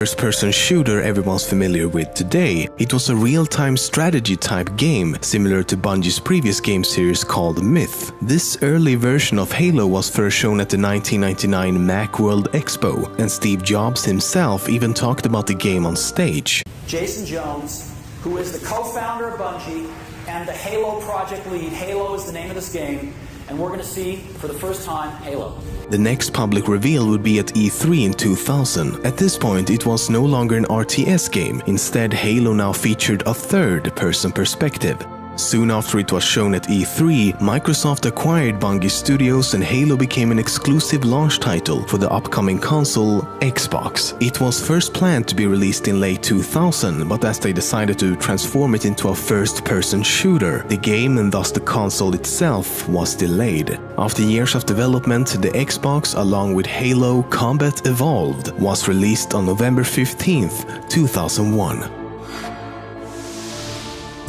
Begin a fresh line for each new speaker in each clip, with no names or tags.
first-person shooter everyone's familiar with today. It was a real-time strategy-type game, similar to Bungie's previous game series called Myth. This early version of Halo was first shown at the 1999 Macworld Expo, and Steve Jobs himself even talked about the game on stage.
Jason Jones, who is the co-founder of Bungie and the Halo project lead. Halo is the name of this game, and we're going to see, for the first time, Halo.
The next public reveal would be at E3 in 2000. At this point, it was no longer an RTS game. Instead, Halo now featured a third-person perspective. Soon after it was shown at E3, Microsoft acquired Bungie Studios and Halo became an exclusive launch title for the upcoming console, Xbox. It was first planned to be released in late 2000, but as they decided to transform it into a first-person shooter, the game and thus the console itself was delayed. After years of development, the Xbox, along with Halo Combat Evolved, was released on November 15th, 2001.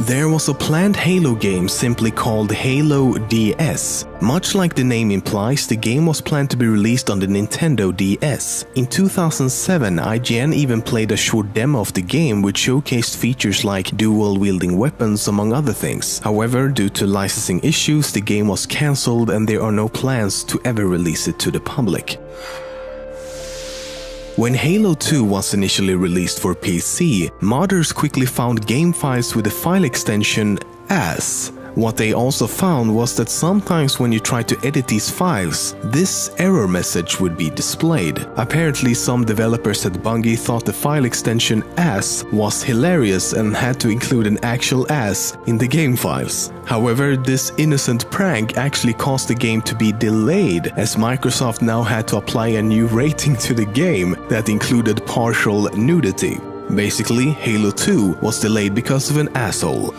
There was a planned Halo game simply called Halo DS. Much like the name implies, the game was planned to be released on the Nintendo DS. In 2007, IGN even played a short demo of the game which showcased features like dual-wielding weapons among other things. However, due to licensing issues, the game was cancelled and there are no plans to ever release it to the public. When Halo 2 was initially released for PC, modders quickly found game files with the file extension AS. What they also found was that sometimes when you tried to edit these files, this error message would be displayed. Apparently, some developers at Bungie thought the file extension AS was hilarious and had to include an actual ass in the game files. However, this innocent prank actually caused the game to be delayed, as Microsoft now had to apply a new rating to the game that included partial nudity. Basically, Halo 2 was delayed because of an asshole.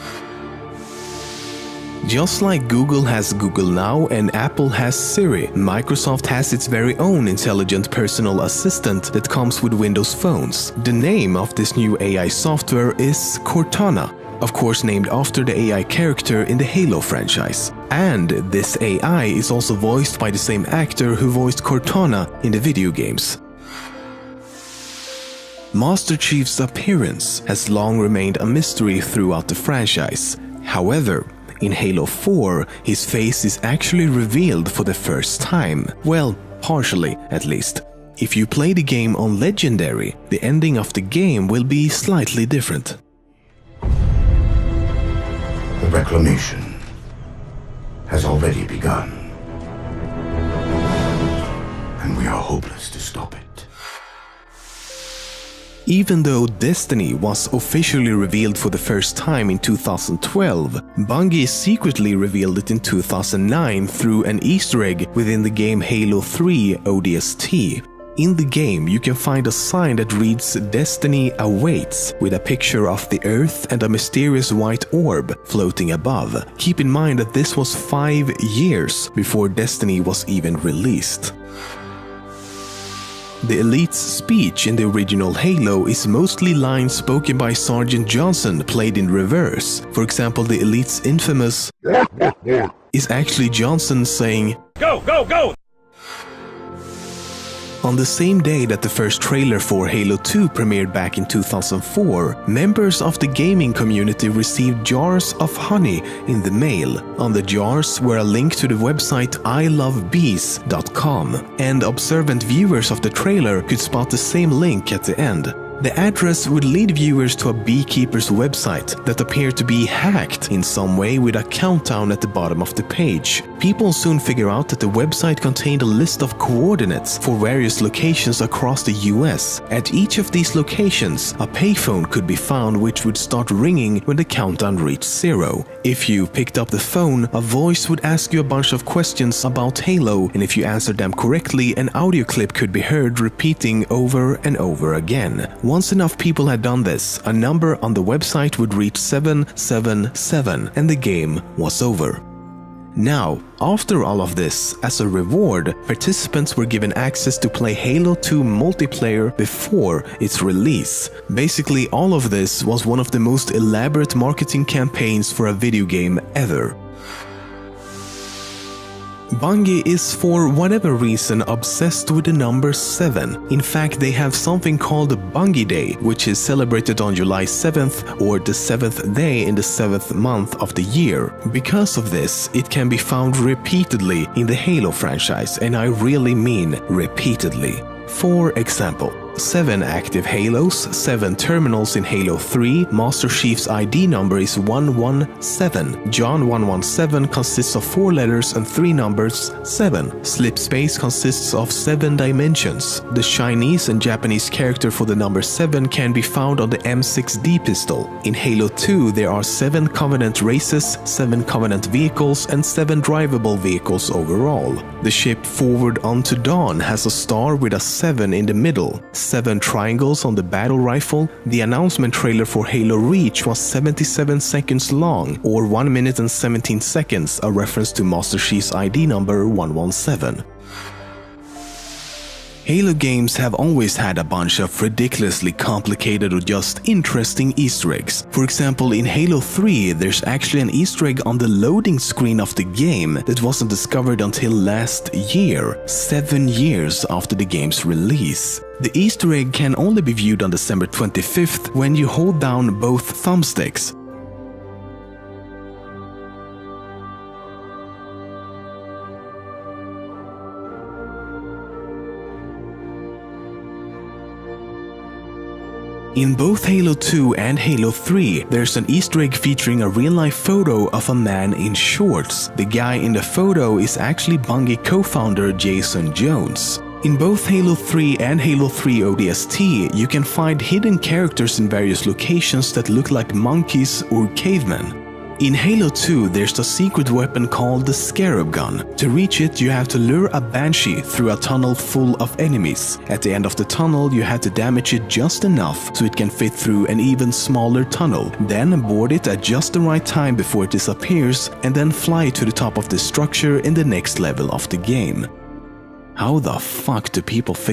Just like Google has Google Now and Apple has Siri, Microsoft has its very own intelligent personal assistant that comes with Windows phones. The name of this new AI software is Cortana, of course named after the AI character in the Halo franchise. And this AI is also voiced by the same actor who voiced Cortana in the video games. Master Chief's appearance has long remained a mystery throughout the franchise. However, in Halo 4, his face is actually revealed for the first time. Well, partially at least. If you play the game on Legendary, the ending of the game will be slightly different.
The reclamation has already begun, and we are hopeless to stop it.
Even though Destiny was officially revealed for the first time in 2012, Bungie secretly revealed it in 2009 through an Easter egg within the game Halo 3 ODST. In the game, you can find a sign that reads "Destiny awaits" with a picture of the Earth and a mysterious white orb floating above. Keep in mind that this was 5 years before Destiny was even released. The Elite's speech in the original Halo is mostly lines spoken by Sergeant Johnson played in reverse. For example, the Elite's infamous is actually Johnson saying, "Go, go, go!" On the same day that the first trailer for Halo 2 premiered back in 2004, members of the gaming community received jars of honey in the mail. On the jars were a link to the website ilovebees.com, and observant viewers of the trailer could spot the same link at the end. The address would lead viewers to a beekeeper's website that appeared to be hacked in some way with a countdown at the bottom of the page. People soon figure out that the website contained a list of coordinates for various locations across the US. At each of these locations, a payphone could be found which would start ringing when the countdown reached 0. If you picked up the phone, a voice would ask you a bunch of questions about Halo, and if you answered them correctly, an audio clip could be heard repeating over and over again. Once enough people had done this, a number on the website would reach 777 and the game was over. Now, after all of this, as a reward, participants were given access to play Halo 2 multiplayer before its release. Basically, all of this was one of the most elaborate marketing campaigns for a video game ever. Bungie is for whatever reason obsessed with the number 7. In fact, they have something called Bungie Day, which is celebrated on July 7th or the 7th day in the 7th month of the year. Because of this, it can be found repeatedly in the Halo franchise, and I really mean repeatedly. For example, 7 active Halos, 7 terminals in Halo 3, Master Chief's ID number is 117. John 117 consists of 4 letters and 3 numbers, 7. Slip Space consists of 7 dimensions. The Chinese and Japanese character for the number 7 can be found on the M6D pistol. In Halo 2 there are 7 Covenant races, 7 Covenant vehicles and 7 drivable vehicles overall. The ship Forward Unto Dawn has a star with a 7 in the middle. 7 triangles on the battle rifle. The announcement trailer for Halo Reach was 77 seconds long, or 1 minute and 17 seconds, a reference to Master Chief's ID number 117. Halo games have always had a bunch of ridiculously complicated or just interesting Easter eggs. For example, in Halo 3, there's actually an Easter egg on the loading screen of the game that wasn't discovered until last year, 7 years after the game's release. The Easter egg can only be viewed on December 25th when you hold down both thumbsticks. In both Halo 2 and Halo 3, there's an Easter egg featuring a real-life photo of a man in shorts. The guy in the photo is actually Bungie co-founder Jason Jones. In both Halo 3 and Halo 3 ODST, you can find hidden characters in various locations that look like monkeys or cavemen. In Halo 2, there's a secret weapon called the Scarab Gun. To reach it, you have to lure a Banshee through a tunnel full of enemies. At the end of the tunnel, you have to damage it just enough so it can fit through an even smaller tunnel. Then board it at just the right time before it disappears, and then fly to the top of the structure in the next level of the game. How the fuck do people